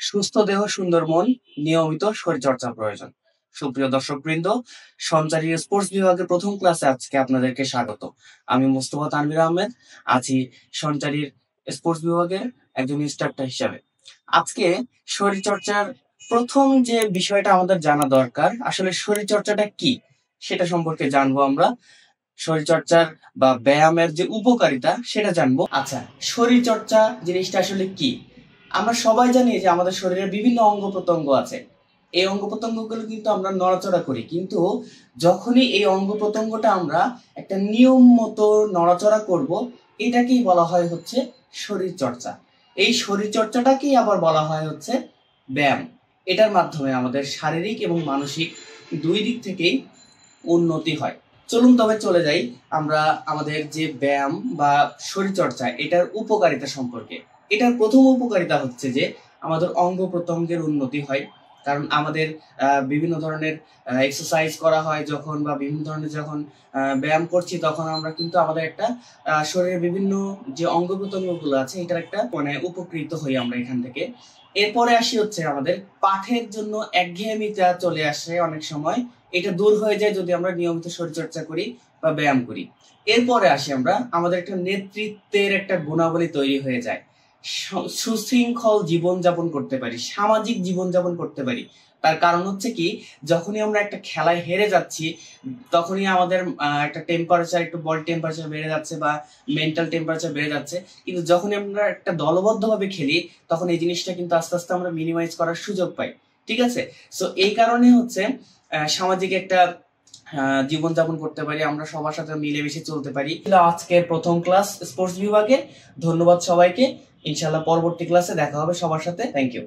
সুস্থ দেহ সুন্দর মন, নিয়মিত শরীরচর্চা প্রয়োজন। সুপ্রিয় দর্শকবৃন্দ, সঞ্চারী স্পোর্টস বিভাগের প্রথম ক্লাসে আজকে আপনাদেরকে স্বাগত। আমি মোস্তফা তানভীর আহমেদ, আছি সঞ্চারীর স্পোর্টস বিভাগের একজন ইনস্ট্রাক্টর হিসাবে। আজকে শরীরচর্চার প্রথম যে বিষয়টা আমাদের জানা দরকার, আসলে শরীরচর্চাটা কি সেটা সম্পর্কে জানবো আমরা। শরীরচর্চার বা ব্যায়ামের যে উপকারিতা সেটা জানবো। আচ্ছা, শরীরচর্চা জিনিসটা আসলে কি? আমরা সবাই জানি যে আমাদের শরীরে বিভিন্ন অঙ্গ প্রত্যঙ্গ আছে। এই অঙ্গ প্রত্যঙ্গগুলো কিন্তু আমরা নড়াচড়া করি, কিন্তু যখনই এই অঙ্গ প্রত্যঙ্গটা আমরা একটা নিয়ম মতো নড়াচড়া করব, এটাকেই বলা হয় হচ্ছে শরীর চর্চা। এই শরীর চর্চাটাকেই আবার বলা হয় হচ্ছে ব্যায়াম। এটার মাধ্যমে আমাদের শারীরিক এবং মানসিক দুই দিক থেকেই উন্নতি হয়। চলুন তবে চলে যাই আমরা আমাদের যে ব্যায়াম বা শরীরচর্চা এটার উপকারিতা সম্পর্কে। এটার প্রথম উপকারিতা হচ্ছে যে আমাদের অঙ্গ প্রত্যঙ্গের উন্নতি হয়। কারণ আমাদের বিভিন্ন ধরনের এক্সারসাইজ করা হয় যখন, বা বিভিন্ন ধরনের যখন ব্যায়াম করছি, তখন আমরা কিন্তু আমাদের একটা শরীরের বিভিন্ন যে অঙ্গ প্রত্যঙ্গগুলো আছে এটার একটা মানে উপকৃত হই আমরা এখান থেকে। এরপরে আসি হচ্ছে আমাদের পাঠের জন্য একঘেয়েমিটা চলে আসে অনেক সময়, এটা দূর হয়ে যায় যদি আমরা নিয়মিত শরীরচর্চা করি বা ব্যায়াম করি। এরপরে আসি আমরা আমাদের একটা নেতৃত্বের একটা গুণাবলী তৈরি হয়ে যায়। সুশৃঙ্খল জীবনযাপন করতে পারি, সামাজিক জীবনযাপন করতে পারি। তার কারণ হচ্ছে কি, যখনই আমরা একটা খেলায় হেরে যাচ্ছি, তখনই আমাদের একটা টেম্পারেচার, একটু বডি টেম্পারেচার বেড়ে যাচ্ছে বা মেন্টাল টেম্পারেচার বেড়ে যাচ্ছে। কিন্তু যখনই আমরা একটা দলবদ্ধভাবে খেলি, তখন এই জিনিসটা কিন্তু আস্তে আস্তে আমরা মিনিমাইজ করার সুযোগ পাই। ঠিক আছে? সো এই কারণে হচ্ছে সামাজিক একটা জীবনযাপন করতে পারি, আমরা সবার সাথে মিলেমিশে চলতে পারি। আজকের প্রথম ক্লাস স্পোর্টস বিভাগে। ধন্যবাদ সবাইকে। ইনশাল্লাহ পরবর্তী ক্লাসে দেখা হবে সবার সাথে। Thank you.